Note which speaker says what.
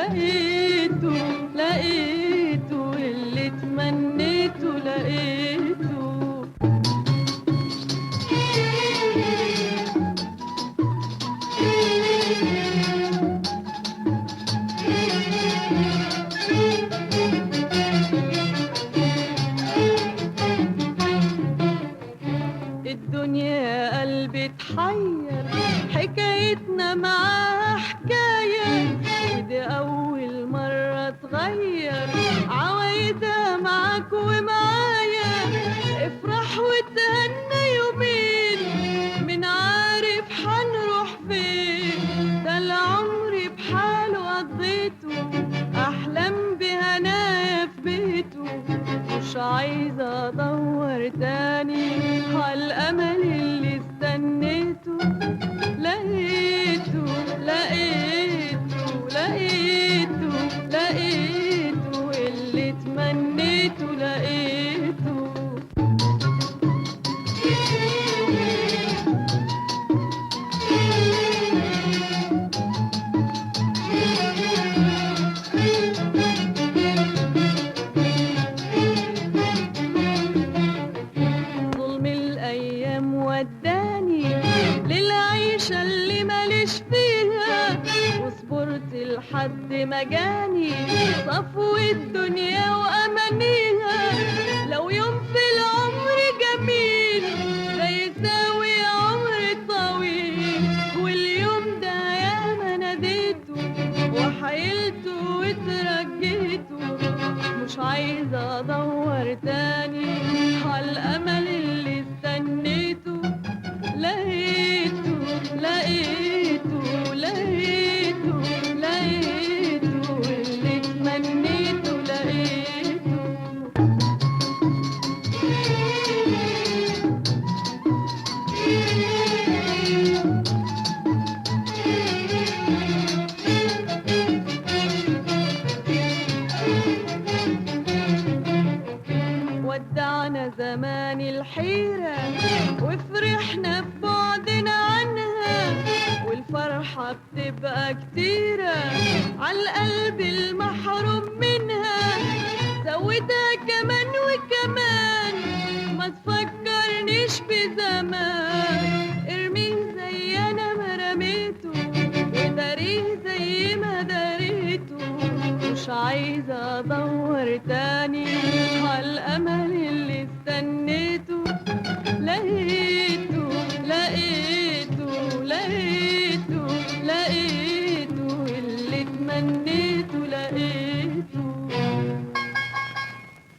Speaker 1: لقيته لقيته اللي تمنيته لقيته. الدنيا قلبي تحير، حكايتنا معاها حكاية، ودي أول مرة تغير عوايدها معاك ومعايا. افرح وتهنى يومين، من عارف حنروح فين، ده العمر بحاله قضيته، أحلام بهنايا في بيته. مش عايزة أدور تاني عالأمل اللي استنيته. لقيته لقيته لقيته لقيته اللي تمنيته لقيته. ظلم الأيام وداني للعيشة اللي ماليش فيها، وصبرت لحد ما جاني صفو الدنيا وأمانيها. لو يوم في العمر جميل ده يساوي عمر طويل، واليوم ده ياما ناديته وحايلته وترجيته. مش عايزة أدور تاني عالأمل اللي استنيته. لقيته لقيته لقيته لقيته اللي تمنيته لقيته. ودعنا زمان الحيرة وفرحنا ببعدنا عنها، والفرحة بتبقى كتيرة عالقلب المحروم منها. زودها كمان وكمان، ما تفكرنيش بزمان، ارميه زي انا ما رميته، وداريه زي ما داريته. مش عايزة ادور تاني عالأمل